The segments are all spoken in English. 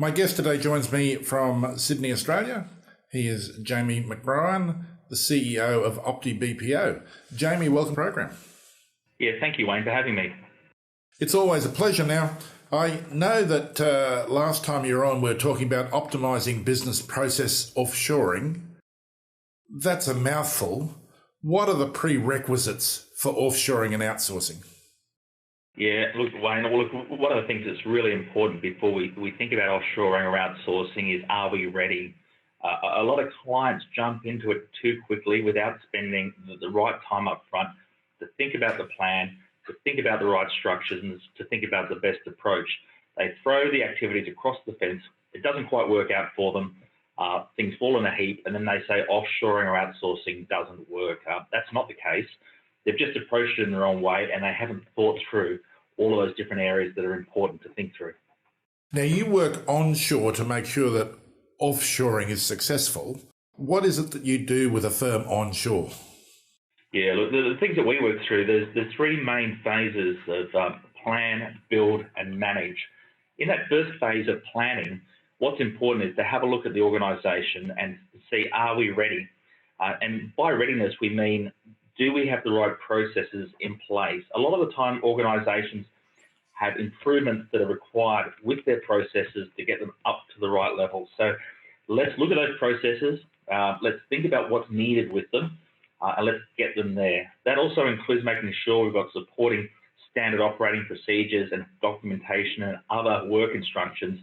My guest today joins me from Sydney, Australia. He is Jamie McBrien, the CEO of optiBPO. Jamie, welcome to the program. Yeah, thank you, Wayne, for having me. It's always a pleasure. Now, I know that last time you were on, we were talking about optimising business process offshoring. That's a mouthful. What are the prerequisites for offshoring and outsourcing? Yeah, look, Wayne, one of the things that's really important before we think about offshoring or outsourcing is, are we ready? A lot of clients jump into it too quickly without spending the right time up front to think about the plan, to think about the right structures, and to think about the best approach. They throw the activities across the fence. It doesn't quite work out for them. Things fall in a heap, and then they say offshoring or outsourcing doesn't work. That's not the case. They've just approached it in the wrong way, and they haven't thought through all of those different areas that are important to think through. Now, you work onshore to make sure that offshoring is successful. What is it that you do with a firm onshore? Yeah, look, the things that we work through, there's three main phases of plan, build, and manage. In that first phase of planning, what's important is to have a look at the organisation and see, are we ready? And by readiness, we mean, do we have the right processes in place? A lot of the time, organisations have improvements that are required with their processes to get them up to the right level. So let's look at those processes. Let's think about what's needed with them, and let's get them there. That also includes making sure we've got supporting standard operating procedures and documentation and other work instructions,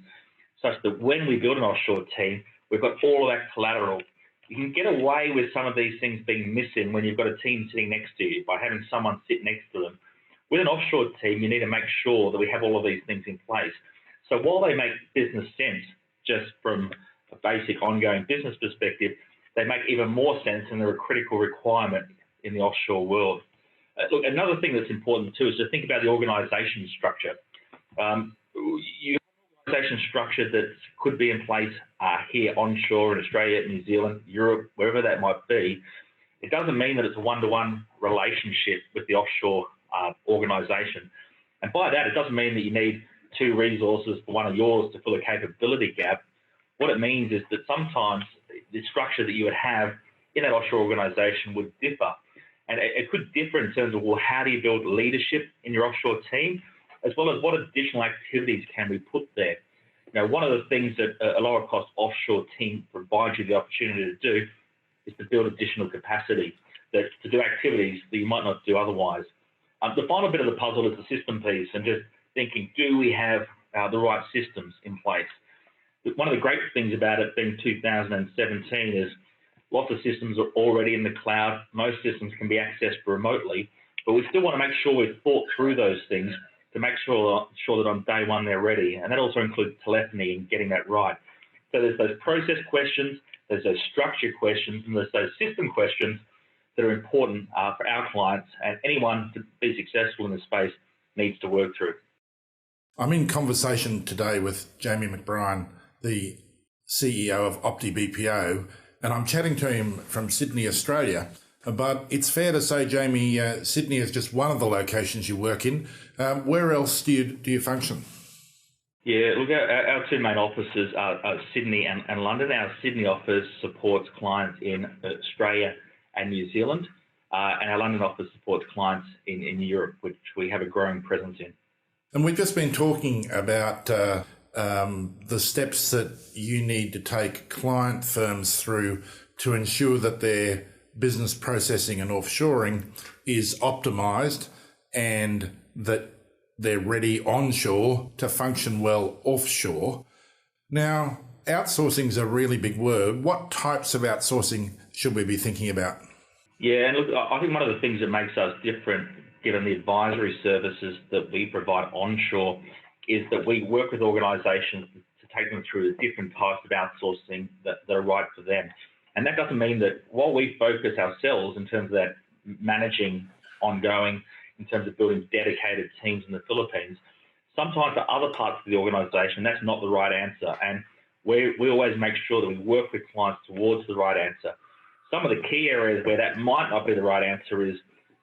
such that when we build an offshore team, we've got all of that collateral. You can get away with some of these things being missing when you've got a team sitting next to you by having someone sit next to them. With an offshore team, you need to make sure that we have all of these things in place. So while they make business sense just from a basic ongoing business perspective, they make even more sense and they're a critical requirement in the offshore world. Look, another thing that's important too is to think about the organisation structure. You have an organisation structure that could be in place here onshore in Australia, New Zealand, Europe, wherever that might be. It doesn't mean that it's a one-to-one relationship with the offshore organisation. And by that, it doesn't mean that you need two resources for one of yours to fill a capability gap. What it means is that sometimes the structure that you would have in that offshore organisation would differ. And it could differ in terms of, well, how do you build leadership in your offshore team, as well as what additional activities can we put there. Now, one of the things that a lower cost offshore team provides you the opportunity to do is to build additional capacity, to do activities that you might not do otherwise. The final bit of the puzzle is the system piece, and just thinking, do we have the right systems in place? One of the great things about it being 2017 is lots of systems are already in the cloud. Most systems can be accessed remotely, but we still want to make sure we've thought through those things to make sure that on day one they're ready. And that also includes telephony and getting that right. So there's those process questions, there's those structure questions, and there's those system questions that are important for our clients, and anyone to be successful in this space needs to work through. I'm in conversation today with Jamie McBrien, the CEO of optiBPO, and I'm chatting to him from Sydney, Australia. But it's fair to say, Jamie, Sydney is just one of the locations you work in. Where else do you function? Yeah, look, our two main offices are Sydney and London. Our Sydney office supports clients in Australia and New Zealand, and our London office supports clients in Europe, which we have a growing presence in. And we've just been talking about the steps that you need to take client firms through to ensure that their business processing and offshoring is optimised and that they're ready onshore to function well offshore. Now, outsourcing is a really big word. What types of outsourcing should we be thinking about? Yeah, and look, I think one of the things that makes us different, given the advisory services that we provide onshore, is that we work with organisations to take them through the different types of outsourcing that are right for them. And that doesn't mean that while we focus ourselves in terms of that managing ongoing, in terms of building dedicated teams in the Philippines, sometimes for other parts of the organisation, that's not the right answer. And we always make sure that we work with clients towards the right answer. Some of the key areas where that might not be the right answer is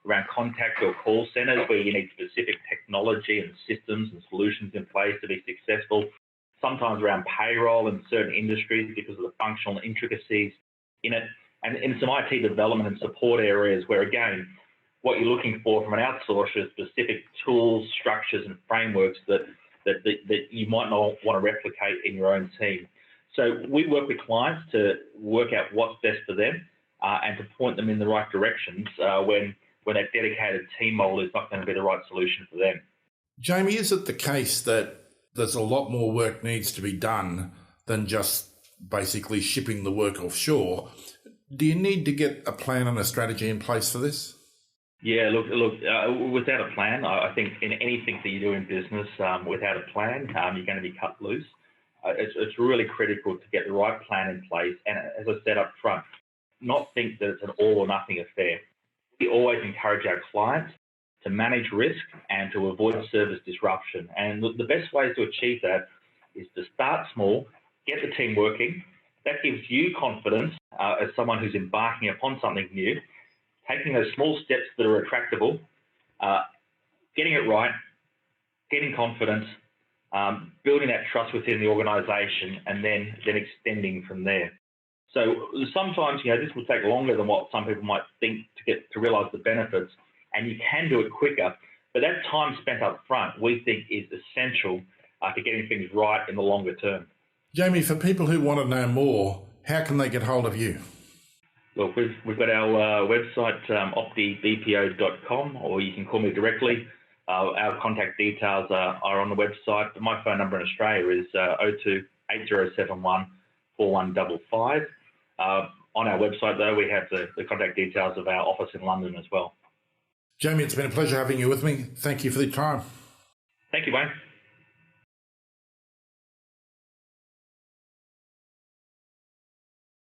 around contact or call centres, where you need specific technology and systems and solutions in place to be successful. sometimes around payroll in certain industries because of the functional intricacies in it, and in some IT development and support areas where, again, what you're looking for from an outsourcer is specific tools, structures, and frameworks that you might not want to replicate in your own team. So we work with clients to work out what's best for them and to point them in the right directions when that dedicated team model is not going to be the right solution for them. Jamie, is it the case that there's a lot more work needs to be done than just basically shipping the work offshore? Do you need to get a plan and a strategy in place for this? Yeah, look. Without a plan, I think in anything that you do in business, without a plan, you're going to be cut loose. It's really critical to get the right plan in place, and as I said up front, not think that it's an all or nothing affair. We always encourage our clients to manage risk and to avoid service disruption. And the best ways to achieve that is to start small, get the team working. That gives you confidence as someone who's embarking upon something new, taking those small steps that are attractable, getting it right, getting confidence, building that trust within the organisation, and then extending from there. So sometimes, this will take longer than what some people might think to realise the benefits, and you can do it quicker. But that time spent up front, we think, is essential to getting things right in the longer term. Jamie, for people who want to know more, how can they get hold of you? Look, we've got our website, optiBPO.com, or you can call me directly. Our contact details are on the website. My phone number in Australia is 02 8071 4155. On our website, though, we have the contact details of our office in London as well. Jamie, it's been a pleasure having you with me. Thank you for the time. Thank you, Wayne.